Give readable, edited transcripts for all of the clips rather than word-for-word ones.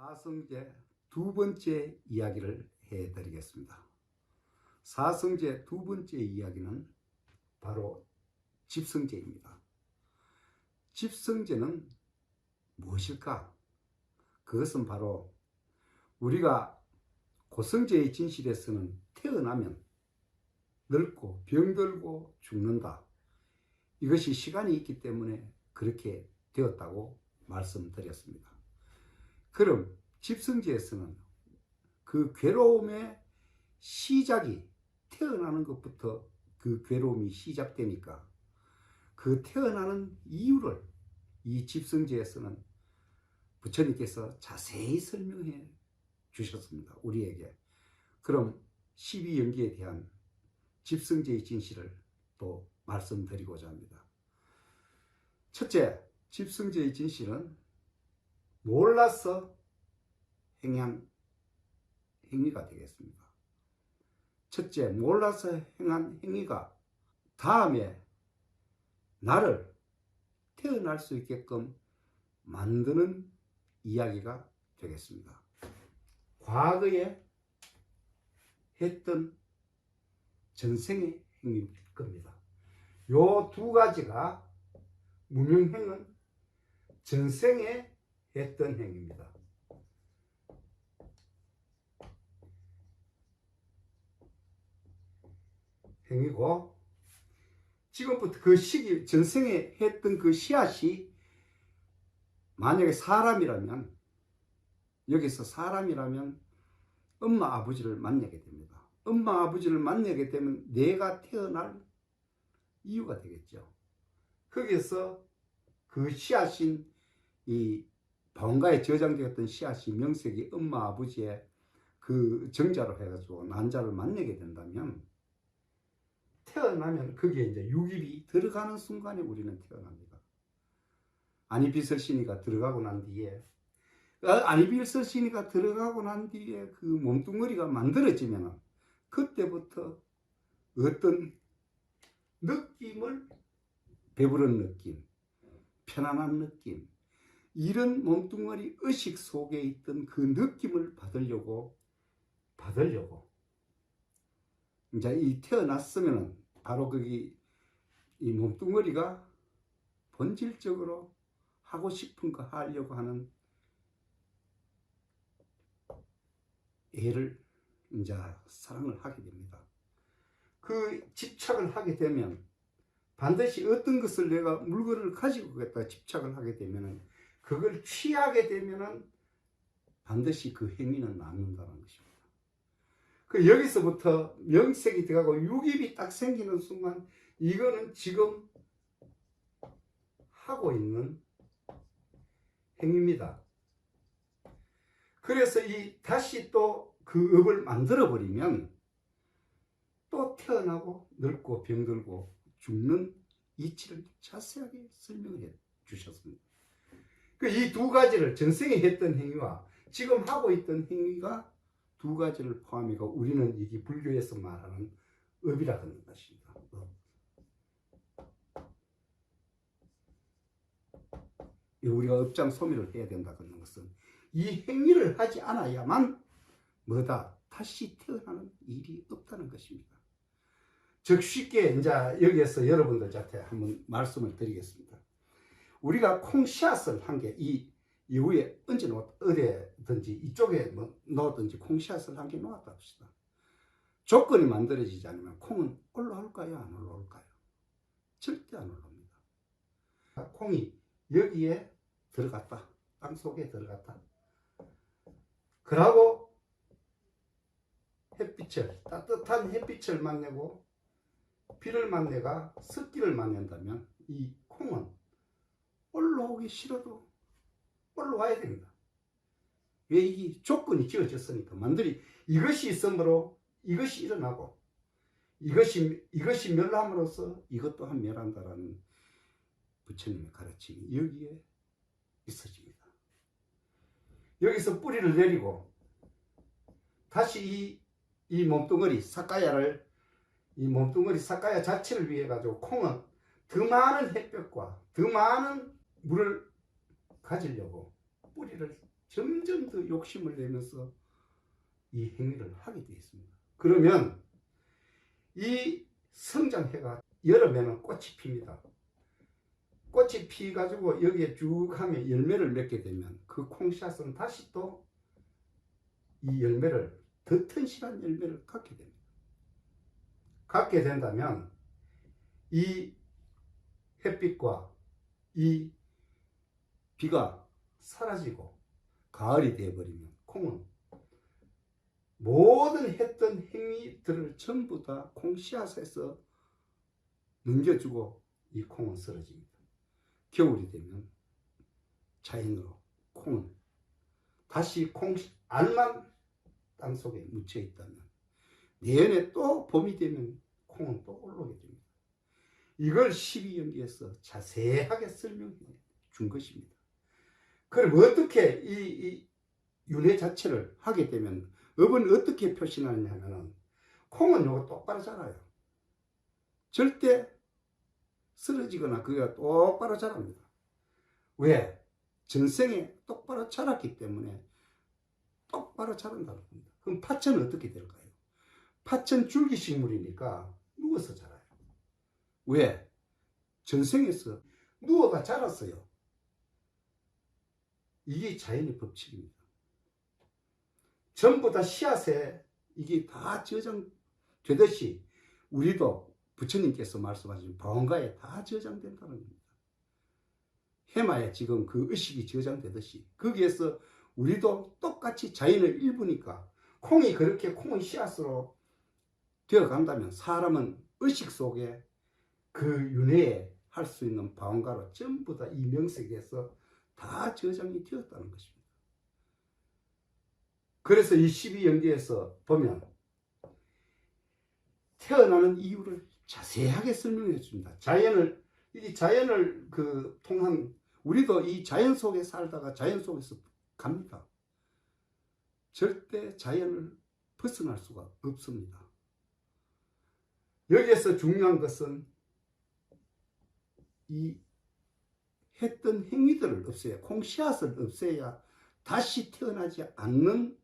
사성제 두 번째 이야기를 해드리겠습니다. 사성제 두 번째 이야기는 바로 집성제입니다. 집성제는 무엇일까? 그것은 바로 우리가 고성제의 진실에서는 태어나면 늙고 병들고 죽는다. 이것이 시간이 있기 때문에 그렇게 되었다고 말씀드렸습니다. 그럼 집성제에서는 그 괴로움의 시작이 태어나는 것부터 그 괴로움이 시작되니까 그 태어나는 이유를 이 집성제에서는 부처님께서 자세히 설명해 주셨습니다. 우리에게. 그럼 12연기에 대한 집성제의 진실을 또 말씀드리고자 합니다. 첫째, 집성제의 진실은 몰라서 행한 행위가 되겠습니다. 첫째, 몰라서 행한 행위가 다음에 나를 태어날 수 있게끔 만드는 이야기가 되겠습니다. 과거에 했던 전생의 행위일 겁니다. 요 두 가지가 무명행은 전생에 했던 행위입니다. 행위고 지금부터 그 시기 전생에 했던 그 씨앗이 만약에 사람이라면 여기서 사람이라면 엄마 아버지를 만나게 됩니다. 엄마 아버지를 만나게 되면 내가 태어날 이유가 되겠죠. 거기에서 그 씨앗인 이 번가에 저장되었던 씨앗이 명색이 엄마 아버지의 그 정자로 해가지고 난자를 만나게 된다면 태어나면 거기에 이제 육입이 들어가는 순간에 우리는 태어납니다. 아니비설신이가 들어가고 난 뒤에 아니비설신이가 들어가고 난 뒤에 그 몸뚱어리가 만들어지면 그때부터 어떤 느낌을 배부른 느낌, 편안한 느낌, 이런 몸뚱어리 의식 속에 있던 그 느낌을 받으려고 이제 이 태어났으면은 바로 거기 이 몸뚱어리가 본질적으로 하고 싶은 거 하려고 하는 애를 이제 사랑을 하게 됩니다. 그 집착을 하게 되면 반드시 어떤 것을 내가 물건을 가지고 있다 집착을 하게 되면은 그걸 취하게 되면은 반드시 그 행위는 남는다는 것입니다. 그 여기서부터 명색이 들어가고 육입이 딱 생기는 순간 이거는 지금 하고 있는 행위입니다. 그래서 이 다시 또 그 업을 만들어 버리면 또 태어나고 늙고 병들고 죽는 이치를 자세하게 설명을 해 주셨습니다. 이 두 가지를 전생에 했던 행위와 지금 하고 있던 행위가 두 가지를 포함해서 우리는 이게 불교에서 말하는 업이라 하는 것입니다. 우리가 업장소멸을 해야 된다는 것은 이 행위를 하지 않아야만 뭐다 다시 태어나는 일이 없다는 것입니다. 즉 쉽게 이제 여기에서 여러분들한테 한번 말씀을 드리겠습니다. 우리가 콩씨앗을 한 개 이 이후에 언제 어디든지 이쪽에 넣었든지 콩씨앗을 한 개 놓았다 합시다. 조건이 만들어지지 않으면 콩은 올라올까요? 안 올라올까요? 절대 안 올라옵니다. 콩이 여기에 들어갔다. 땅 속에 들어갔다. 그러고 햇빛을 따뜻한 햇빛을 만나고 비를 만나가 습기를 만난다면 이 콩은 올라오기 싫어도 올라와야 됩니다. 왜? 이게 조건이 지어졌으니까. 만들이 이것이 있으므로 이것이 일어나고 이것이 멸함으로써 이것 또한 멸한다라는 부처님의 가르침이 여기에 있어집니다. 여기서 뿌리를 내리고 다시 이 몸뚱어리 사카야를 이 몸뚱어리 사카야 자체를 위해 가지고 콩은 더 많은 햇볕과 더 많은 물을 가지려고 뿌리를 점점 더 욕심을 내면서 이 행위를 하게 되어 있습니다. 그러면 이 성장해가 여름에는 꽃이 핍니다. 꽃이 피가지고 여기에 쭉 하면 열매를 맺게 되면 그 콩씨앗은 다시 또 이 열매를 더 튼실한 열매를 갖게 됩니다. 갖게 된다면 이 햇빛과 이 비가 사라지고 가을이 되어버리면 콩은 모든 했던 행위들을 전부 다 콩씨앗에서 넘겨주고 이 콩은 쓰러집니다. 겨울이 되면 자연으로 콩은 다시 알만 땅속에 묻혀 있다면 내년에 또 봄이 되면 콩은 또 올라오게 됩니다. 이걸 12연기에서 자세하게 설명해 준 것입니다. 그럼 어떻게 이 윤회 자체를 하게 되면 업은 어떻게 표시하느냐 하면 콩은 요거 똑바로 자라요. 절대 쓰러지거나 그가 똑바로 자랍니다. 왜? 전생에 똑바로 자랐기 때문에 똑바로 자란다는 겁니다. 그럼 파천은 어떻게 될까요? 파천 줄기식물이니까 누워서 자라요. 왜? 전생에서 누워가 자랐어요. 이게 자연의 법칙입니다. 전부 다 씨앗에 이게 다 저장되듯이 우리도 부처님께서 말씀하신 방가에 다 저장된다는 겁니다. 해마에 지금 그 의식이 저장되듯이 거기에서 우리도 똑같이 자연의 일부니까 콩이 그렇게 콩의 씨앗으로 되어 간다면 사람은 의식 속에 그 윤회에 할 수 있는 방가로 전부 다 이 명색에서 다 저장이 되었다는 것입니다. 그래서 이 12연기에서 보면 태어나는 이유를 자세하게 설명해 줍니다. 자연을 통한 우리도 이 자연 속에 살다가 자연 속에서 갑니다. 절대 자연을 벗어날 수가 없습니다. 여기에서 중요한 것은 이 했던 행위들을 없애야, 콩씨앗을 없애야 다시 태어나지 않는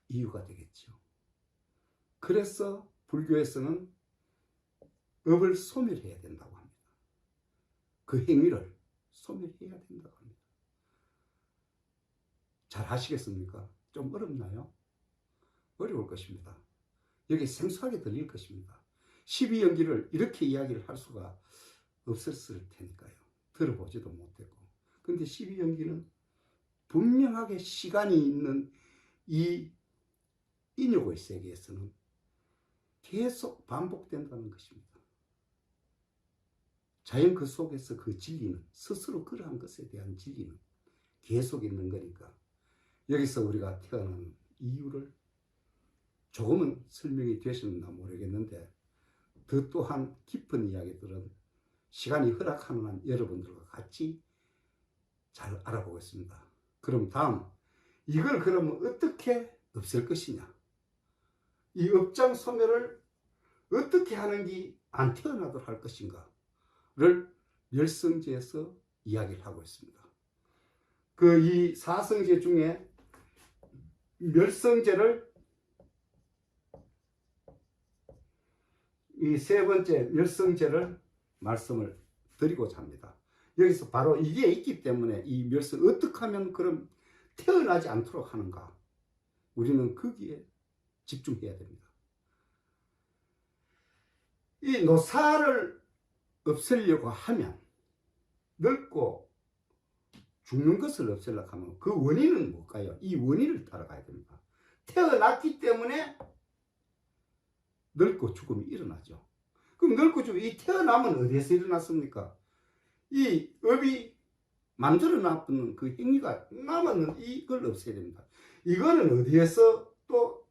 이유가 되겠죠. 그래서 불교에서는 업을 소멸해야 된다고 합니다. 그 행위를 소멸해야 된다고 합니다. 잘 하시겠습니까? 좀 어렵나요? 어려울 것입니다. 여기 생소하게 들릴 것입니다. 12연기를 이렇게 이야기를 할 수가 없었을 테니까요. 들어보지도 못했고. 근데 12연기는 분명하게 시간이 있는 이 인욕의 세계에서는 계속 반복된다는 것입니다. 자연 그 속에서 그 진리는, 스스로 그러한 것에 대한 진리는 계속 있는 거니까 여기서 우리가 태어난 이유를 조금은 설명이 되셨나 모르겠는데 더 또한 깊은 이야기들은 시간이 허락하는 한 여러분들과 같이 잘 알아보겠습니다. 그럼 다음, 이걸 그러면 어떻게 없앨 것이냐, 이 업장 소멸을 어떻게 하는 게 안 태어나도록 할 것인가를 멸성제에서 이야기를 하고 있습니다. 이 사성제 중에 멸성제를 이 세 번째 멸성제를 말씀을 드리고자 합니다. 여기서 바로 이게 있기 때문에 이 멸성, 어떻게 하면 그럼 태어나지 않도록 하는가, 우리는 거기에 집중해야 됩니다. 이 노사를 없애려고 하면, 늙고 죽는 것을 없애려고 하면 그 원인은 뭘까요? 이 원인을 따라가야 됩니다. 태어났기 때문에 늙고 죽음이 일어나죠. 그럼 늙고 죽음이, 이 태어나면 어디에서 일어났습니까? 이 업이 만들어 놨던 그 행위가 남았는 이걸 없애야 됩니다. 이거는 어디에서 또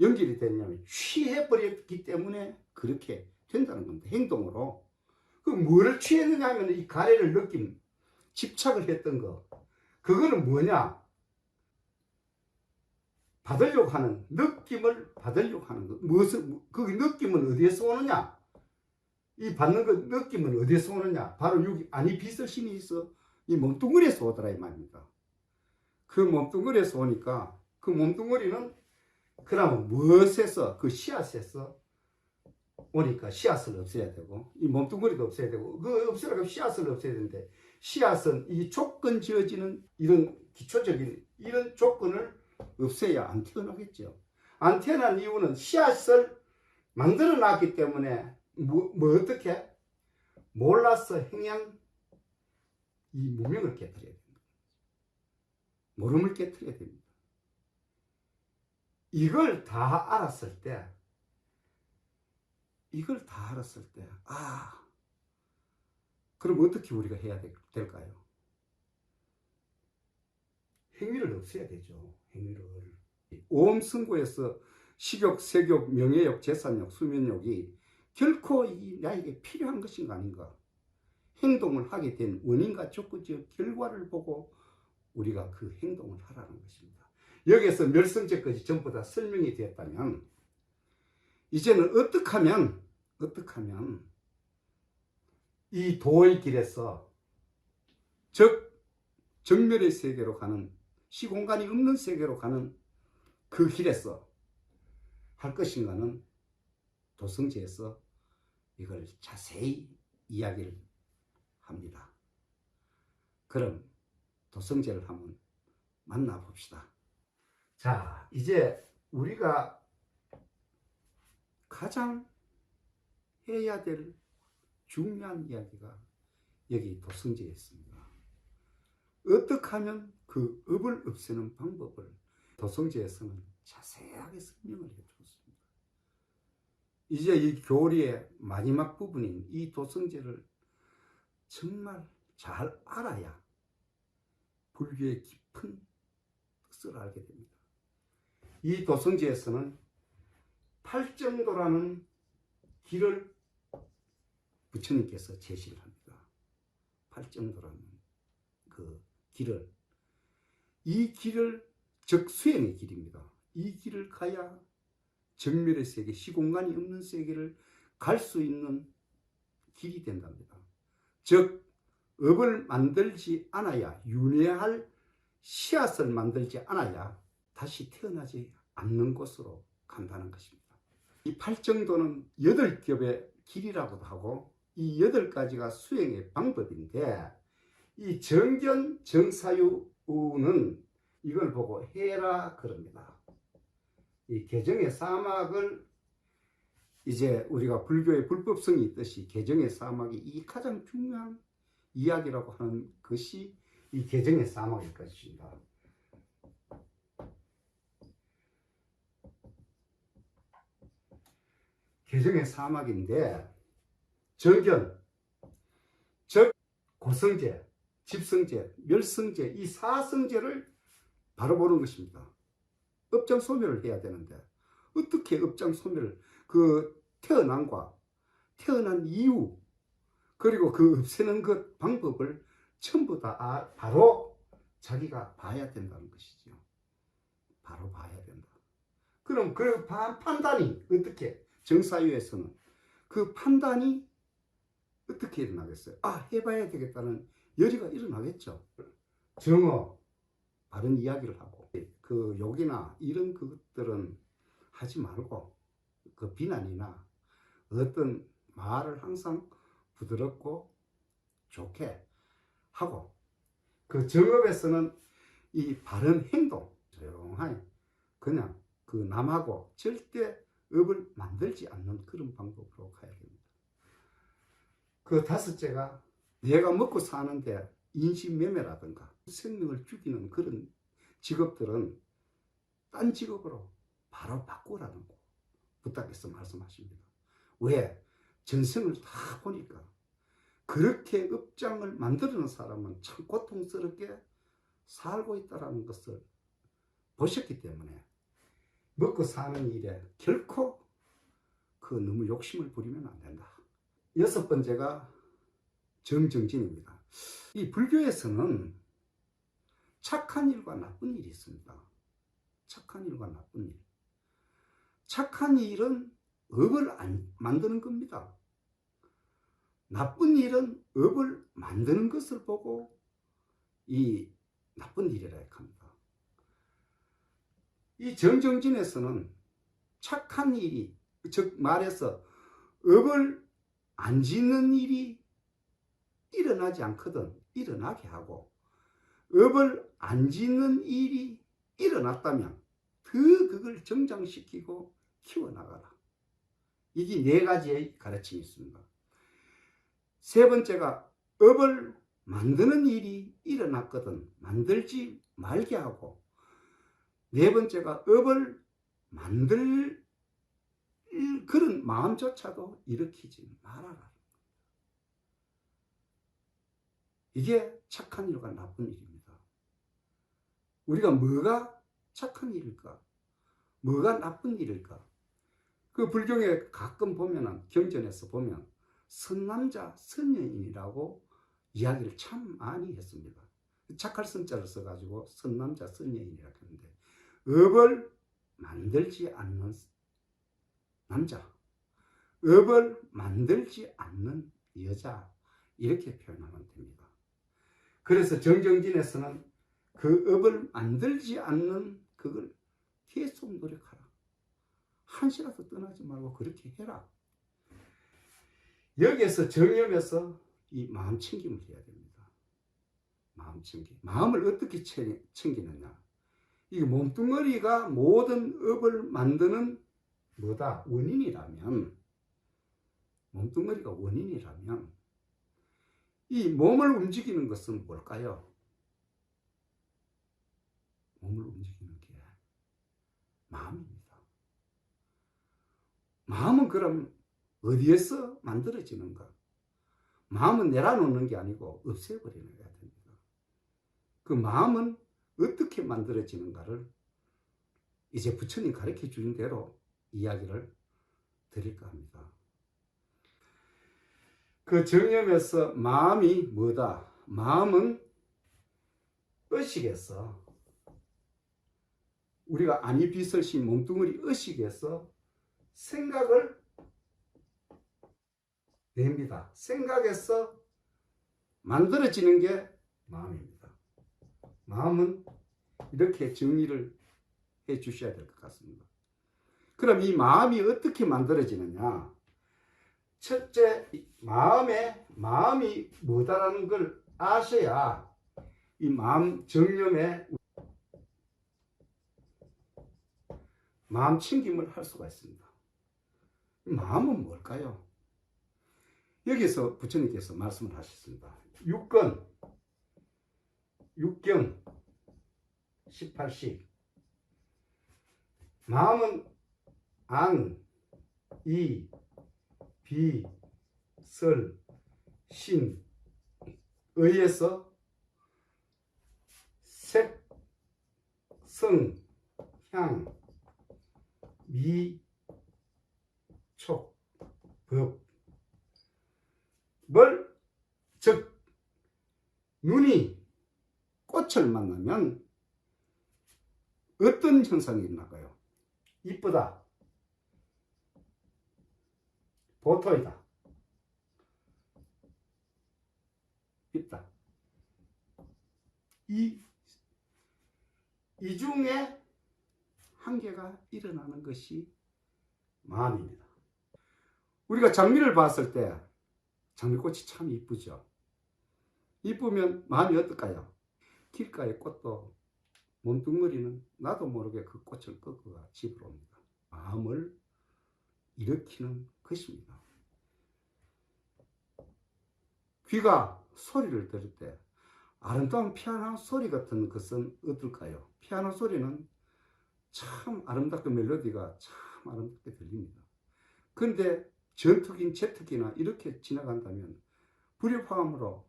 연결이 되냐면 취해버렸기 때문에 그렇게 된다는 겁니다. 행동으로. 그럼 뭐를 취했느냐 하면 이 가래를 느낌, 집착을 했던 거, 그거는 뭐냐? 받으려고 하는, 느낌을 받으려고 하는 거. 그 느낌은 어디에서 오느냐? 이 받는 그 느낌은 어디에서 오느냐? 바로 여기 안이 비설심이 있어 이 몸뚱그리에서 오더라 이 말입니다. 그 몸뚱어리에서 오니까 그 몸뚱어리는 그러면 무엇에서 그 씨앗에서 오니까 씨앗을 없애야 되고 이 몸뚱어리도 없애야 되고 그 없애려면 씨앗을 없애야 되는데 씨앗은 이 조건 지어지는 이런 기초적인 이런 조건을 없애야 안 태어나겠죠. 안 태어난 이유는 씨앗을 만들어 놨기 때문에 뭐 어떻게 몰라서 행한 이 무명을 깨뜨려야 됩니다. 모름을 깨뜨려야 됩니다. 이걸 다 알았을 때 그럼 어떻게 우리가 해야 될까요? 행위를 없애야 되죠. 행위를. 오음승고에서 식욕, 색욕, 명예욕, 재산욕, 수면욕이 결코 나에게 필요한 것인가 아닌가. 행동을 하게 된 원인과 조건적 결과를 보고 우리가 그 행동을 하라는 것입니다. 여기에서 멸성제까지 전부 다 설명이 되었다면 이제는 어떻게 하면 이 도의 길에서 즉 정멸의 세계로 가는 시공간이 없는 세계로 가는 그 길에서 할 것인가는 도성제에서 이걸 자세히 이야기를 합니다. 그럼 도성제를 한번 만나봅시다. 자, 이제 우리가 가장 해야 될 중요한 이야기가 여기 도성제에 있습니다. 어떻게 하면 그 업을 없애는 방법을 도성제에서는 자세하게 설명을 해주었습니다. 이제 이 교리의 마지막 부분인 이 도성제를 정말 잘 알아야 불교의 깊은 뜻을 알게 됩니다. 이 도성제에서는 팔정도라는 길을 부처님께서 제시를 합니다. 팔정도라는 그 길을, 이 길을 즉 수행의 길입니다. 이 길을 가야 정멸의 세계, 시공간이 없는 세계를 갈 수 있는 길이 된답니다. 즉 업을 만들지 않아야, 윤회할 씨앗을 만들지 않아야 다시 태어나지 않는 곳으로 간다는 것입니다. 이 팔정도는 8겹의 길이라고도 하고 이 8가지가 수행의 방법인데 이 정견 정사유는 이걸 보고 해라 그럽니다. 이 개정의 사막을 이제 우리가 불교의 불법성이 있듯이 개정의 사막이 이 가장 중요한 이야기라고 하는 것이 이 개정의 사막일 것입니다. 개정의 사막인데 정견, 즉 고성제, 집성제, 멸성제 이 4성제를 바로 보는 것입니다. 업장소멸을 해야 되는데 어떻게 업장소멸을 그 태어난과 태어난 이유 그리고 그 없애는 것 방법을 전부 다 바로 자기가 봐야 된다는 것이죠. 바로 봐야 된다. 그럼 그 판단이 어떻게 정사유에서는 그 판단이 어떻게 일어나겠어요? 해봐야 되겠다는 열의가 일어나겠죠. 정어 바른 이야기를 하고 그 욕이나 이런 것들은 하지 말고 그 비난이나 어떤 말을 항상 부드럽고 좋게 하고 그 정업에서는 이 바른 행동 조용하게 그냥 그 남하고 절대 업을 만들지 않는 그런 방법으로 가야 됩니다. 그 5째가 내가 먹고 사는데 인신매매라든가 생명을 죽이는 그런 직업들은 딴 직업으로 바로 바꾸라는 거 부탁해서 말씀하십니다. 왜? 전생을 다 보니까 그렇게 업장을 만드는 사람은 참 고통스럽게 살고 있다는 것을 보셨기 때문에 먹고 사는 일에 결코 그 너무 욕심을 부리면 안 된다. 6번째가 정정진입니다. 이 불교에서는 착한 일과 나쁜 일이 있습니다. 착한 일과 나쁜 일. 착한 일은 업을 만드는 겁니다. 나쁜 일은 업을 만드는 것을 보고 이 나쁜 일이라 합니다. 이 정정진에서는 착한 일이, 즉 말해서 업을 안 짓는 일이 일어나지 않거든 일어나게 하고, 업을 안 짓는 일이 일어났다면 더 그걸 정장시키고 키워나가라. 이게 네 가지의 가르침이 있습니다. 세 번째가 업을 만드는 일이 일어났거든 만들지 말게 하고, 네 번째가 업을 만들 그런 마음조차도 일으키지 말아라. 이게 착한 일과 나쁜 일입니다. 우리가 뭐가 착한 일일까? 뭐가 나쁜 일일까? 그 불경에 가끔 보면은 경전에서 보면 선남자 선여인이라고 이야기를 참 많이 했습니다. 착할 선자를 써가지고 선남자 선여인이라고 했는데, 업을 만들지 않는 남자, 업을 만들지 않는 여자, 이렇게 표현하면 됩니다. 그래서 정정진에서는 그 업을 만들지 않는 그걸 계속 노력하라. 한시라도 떠나지 말고 그렇게 해라. 여기에서 정념에서 이 마음 챙김을 해야 됩니다. 마음 챙김. 마음을 어떻게 챙기느냐. 이 몸뚱어리가 모든 업을 만드는 뭐다? 원인이라면, 몸뚱어리가 원인이라면 이 몸을 움직이는 것은 뭘까요? 몸을 움직이는 게 마음입니다. 마음은 그럼 어디에서 만들어지는가? 마음은 내려놓는 게 아니고 없애버려야 됩니다. 그 마음은 어떻게 만들어지는가를 이제 부처님 가르쳐 주신 대로 이야기를 드릴까 합니다. 그 정념에서 마음이 뭐다? 마음은 의식에서, 우리가 아니 비설신 몸뚱어리 의식에서 생각을 냅니다. 생각에서 만들어지는 게 마음입니다. 마음은 이렇게 정리를 해 주셔야 될 것 같습니다. 그럼 이 마음이 어떻게 만들어지느냐? 첫째, 마음이 뭐다라는 걸 아셔야 이 마음 정념에 마음 챙김을 할 수가 있습니다. 마음은 뭘까요? 여기서 부처님께서 말씀을 하셨습니다. 6경 18식. 마음은 안, 이, 비, 설, 신, 의에서 색, 성, 향, 미, 촉, 법. 즉 눈이 꽃을 만나면 어떤 현상이 일어날까요? 이쁘다, 보토이다, 있다. 이 중에 한 개가 일어나는 것이 마음입니다. 우리가 장미를 봤을 때 장미꽃이 참 이쁘죠. 이쁘면 마음이 어떨까요? 길가의 꽃도 몸뚱어리는 나도 모르게 그 꽃을 꺾어가 집으로 옵니다. 마음을 일으키는 것입니다. 귀가 소리를 들을 때 아름다운 피아노 소리 같은 것은 어떨까요? 피아노 소리는 참 아름답고 멜로디가 참 아름답게 들립니다. 그런데 전투기나 제트기나 이렇게 지나간다면 불협화음으로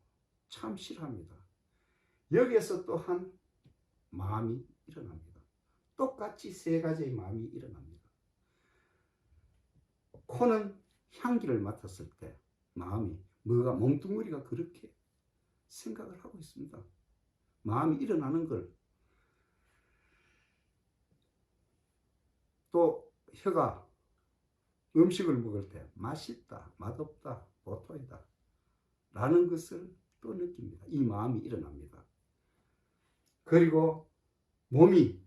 참 싫어합니다. 여기에서 또한 마음이 일어납니다. 똑같이 세 가지의 마음이 일어납니다. 코는 향기를 맡았을 때 마음이 뭐가 몸뚱어리가 그렇게 생각을 하고 있습니다. 마음이 일어나는 걸. 또 혀가 음식을 먹을 때 맛있다, 맛없다, 보토이다 라는 것을 또 느낍니다. 이 마음이 일어납니다. 그리고 몸이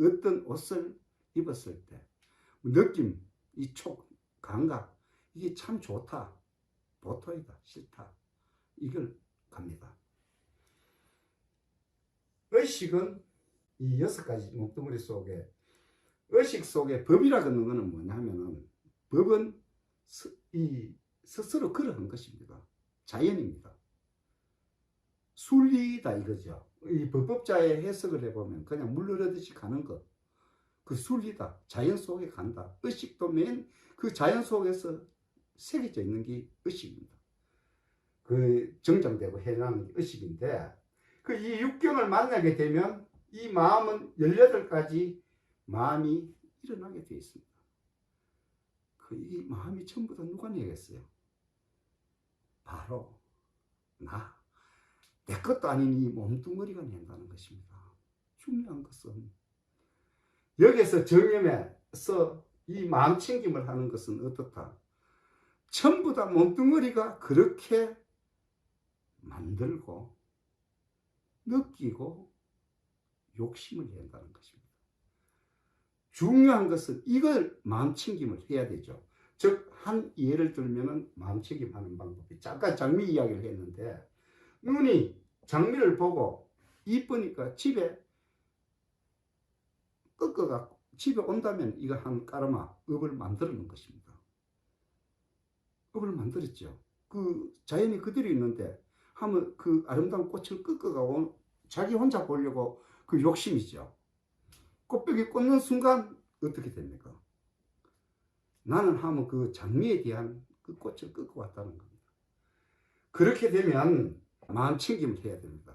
어떤 옷을 입었을 때 느낌, 이 감각, 이게 참 좋다, 보토이다, 싫다, 이걸 갑니다. 의식은 이 6가지 몸뚱어리 속에, 의식 속에 법이라는 것은 뭐냐면은, 법은 스스로 그러한 것입니다. 자연입니다. 순리다 이거죠. 이 법법자의 해석을 해보면 그냥 물 흐르듯이 가는 것, 그 순리다. 자연 속에 간다. 의식도 맨 그 자연 속에서 새겨져 있는 게 의식입니다. 그 정정되고 해나가는 게 의식인데, 그 이 육경을 만나게 되면 이 마음은 18가지 마음이 일어나게 되어 있습니다. 그 이 마음이 전부 다 누가 내겠어요? 바로 내 것도 아닌 이 몸뚱어리가 낸다는 것입니다. 중요한 것은 여기서 정념에서 이 마음챙김을 하는 것은 어떻다? 전부 다 몸뚱어리가 그렇게 만들고 느끼고 욕심을 낸다는 것입니다. 중요한 것은 이걸 마음챙김을 해야 되죠. 즉 한 예를 들면은 마음챙김하는 방법이, 잠깐 장미 이야기를 했는데, 눈이 장미를 보고 이쁘니까 집에 꺾어갖고 집에 온다면 이거 한 까르마 업을 만들어 놓은 것입니다. 업을 만들었죠. 그 자연이 그대로 있는데 하면 그 아름다운 꽃을 꺾어가고 자기 혼자 보려고 그 욕심이죠. 꽃벽이 꽂는 순간 어떻게 됩니까? 나는 하면 그 장미에 대한 그 꽃을 꺾어 왔다는 겁니다. 그렇게 되면 마음챙김을 해야 됩니다.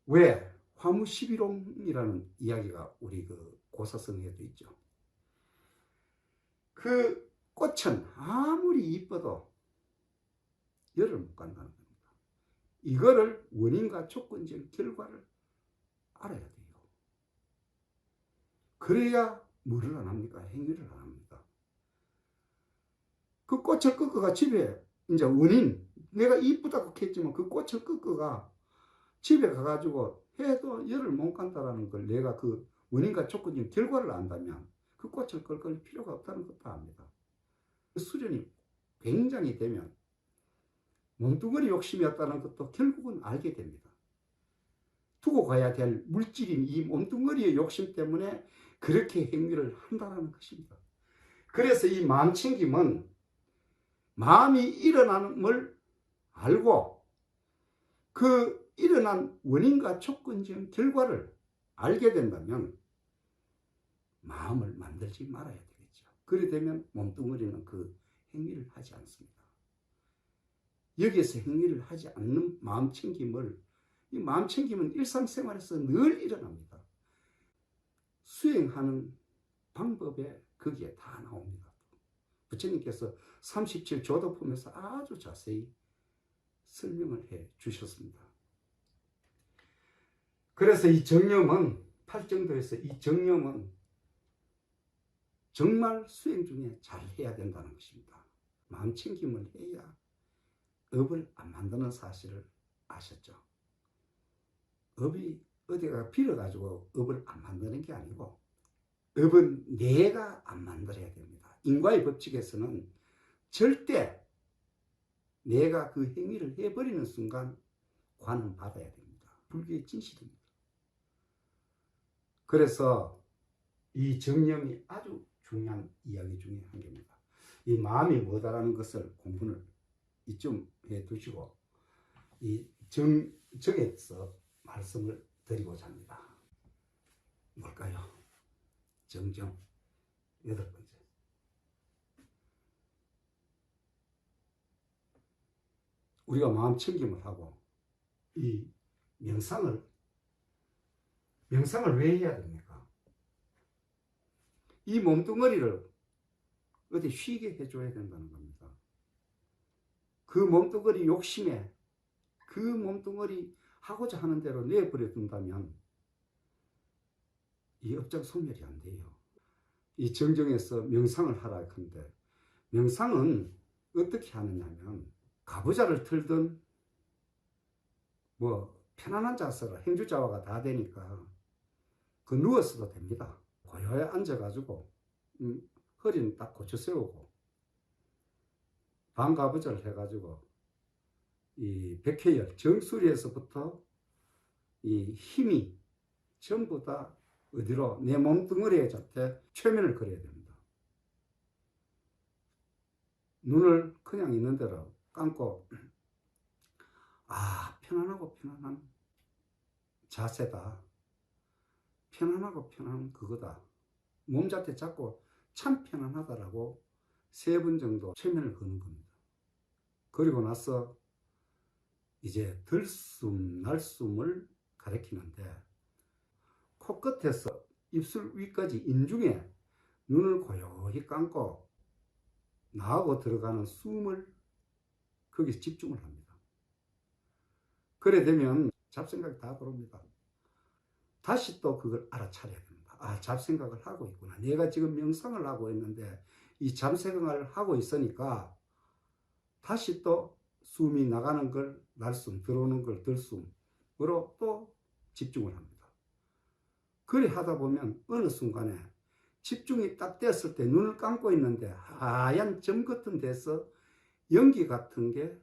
왜? 화무십일홍이라는 이야기가 우리 그 고사성에도 있죠. 그 꽃은 아무리 이뻐도 열을 못 간다는 겁니다. 이거를 원인과 조건적 결과를 알아야 돼요. 그래야 뭐를 안 합니까? 행위를 안 합니다. 그 꽃을 꺾어가 집에 이제 원인, 내가 이쁘다고 했지만 그 꽃을 꺾어가 집에 가가지고 해도 열을 못 간다는 걸 내가 그 원인과 조건적 결과를 안다면 그 꽃을 꺾을 필요가 없다는 것도 압니다. 수련이 굉장히 되면 몸뚱어리 욕심이었다는 것도 결국은 알게 됩니다. 두고 가야 될 물질인 이 몸뚱어리의 욕심 때문에 그렇게 행위를 한다는 것입니다. 그래서 이 마음챙김은 마음이 일어남을 알고 그 일어난 원인과 조건적 결과를 알게 된다면 마음을 만들지 말아야 되겠죠. 그래 되면 몸뚱어리는 그 행위를 하지 않습니다. 여기에서 행위를 하지 않는 마음챙김을, 이 마음챙김은 일상생활에서 늘 일어납니다. 수행하는 방법에 거기에 다 나옵니다. 부처님께서 37조도품에서 아주 자세히 설명을 해 주셨습니다. 그래서 이 정념은, 팔정도에서 이 정념은 정말 수행 중에 잘 해야 된다는 것입니다. 마음챙김을 해야 업을 안 만드는 사실을 아셨죠? 업이 어디가 빌어가지고 업을 안 만드는 게 아니고, 업은 내가 안 만들어야 됩니다. 인과의 법칙에서는 절대 내가 그 행위를 해버리는 순간 관은 받아야 됩니다. 불교의 진실입니다. 그래서 이 정념이 아주 중요한 이야기 중에 한 개입니다. 이 마음이 뭐다라는 것을 공부를 이쯤 해 두시고 이 정에서 말씀을 드리고자 합니다. 뭘까요? 정정 8번째. 우리가 마음챙김을 하고 이 명상을 왜 해야 됩니까? 이 몸뚱어리를 어디 쉬게 해줘야 된다는 겁니다. 그 몸뚱어리 욕심에 그 몸뚱어리 하고자 하는 대로 내버려 둔다면 이 업장 소멸이 안 돼요. 이 정정에서 명상을 하라 하는데, 명상은 어떻게 하느냐면 가부좌를 틀든 뭐 편안한 자세로 행주자화가 다 되니까 그 누웠어도 됩니다. 고요에 앉아가지고 허리는 딱 고쳐 세우고 반가부절 해가지고 이 백회열 정수리에서부터 이 힘이 전부 다 어디로 내 몸뚱어리에 잡되 최면을 그려야 됩니다. 눈을 그냥 있는 대로 감고 편안하고 편안한 자세다. 편안하고 편안한 그거다. 몸 자태 잡고 참 편안하다라고 3번 정도 최면을 거는 겁니다. 그리고 나서 이제 들숨, 날숨을 가리키는데 코끝에서 입술 위까지 인중에 눈을 고요히 감고 나하고 들어가는 숨을 거기서 집중을 합니다. 그래 되면 잡생각이 다 들어옵니다. 다시 또 그걸 알아차려야 됩니다. 잡생각을 하고 있구나. 내가 지금 명상을 하고 있는데 이 잡생각을 하고 있으니까 다시 또 숨이 나가는 걸 날숨, 들어오는 걸 들숨으로 또 집중을 합니다. 그래 하다 보면 어느 순간에 집중이 딱 됐을 때 눈을 감고 있는데 하얀 점 같은 데서 연기 같은 게,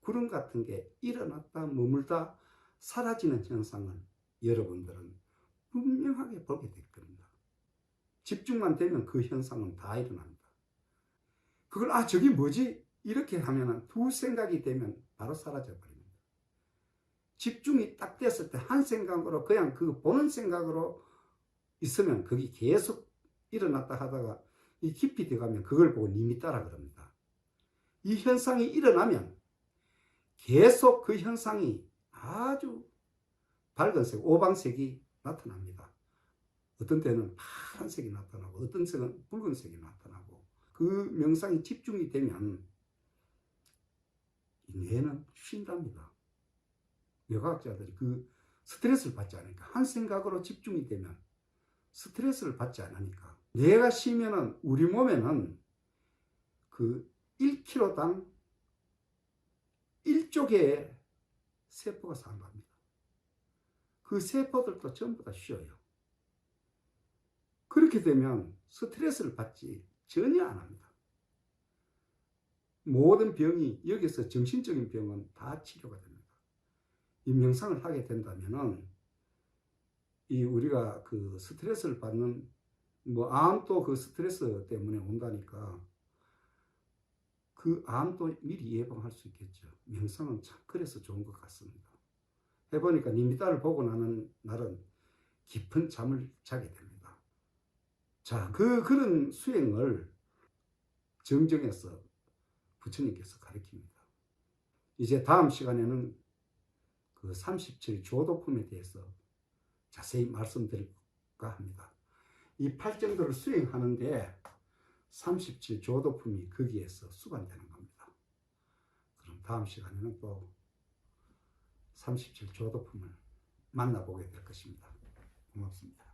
구름 같은 게 일어났다 머물다 사라지는 현상을 여러분들은 분명하게 보게 될 겁니다. 집중만 되면 그 현상은 다 일어납니다. 그걸 저게 뭐지? 이렇게 하면 두 생각이 되면 바로 사라져 버립니다. 집중이 딱 됐을 때 한 생각으로 그냥 그 보는 생각으로 있으면 그게 계속 일어났다 하다가 이 깊이 들어가면 그걸 보고 님이 따라 그럽니다. 이 현상이 일어나면 계속 그 현상이 아주 밝은색, 오방색이 나타납니다. 어떤 때는 파란색이 나타나고 어떤 때는 붉은색이 나타나고 그 명상이 집중이 되면 뇌는 쉰답니다. 뇌과학자들이 그 스트레스를 받지 않으니까 한 생각으로 집중이 되면 스트레스를 받지 않으니까 뇌가 쉬면은 우리 몸에는 그 1kg당 1조 개의 세포가 산답니다. 그 세포들도 전부 다 쉬어요. 그렇게 되면 스트레스를 받지 전혀 안 합니다. 모든 병이 여기서 정신적인 병은 다 치료가 됩니다. 이 명상을 하게 된다면은 이 우리가 그 스트레스를 받는 암도 그 스트레스 때문에 온다니까 그 암도 미리 예방할 수 있겠죠. 명상은 참 그래서 좋은 것 같습니다. 해보니까 님미따를 보고 나는 날은 깊은 잠을 자게 됩니다. 자, 그런 수행을 정정해서 부처님께서 가르칩니다. 이제 다음 시간에는 그 37 조도품에 대해서 자세히 말씀드릴까 합니다. 이 8정도를 수행하는데 37 조도품이 거기에서 수반되는 겁니다. 그럼 다음 시간에는 또 37 조도품을 만나보게 될 것입니다. 고맙습니다.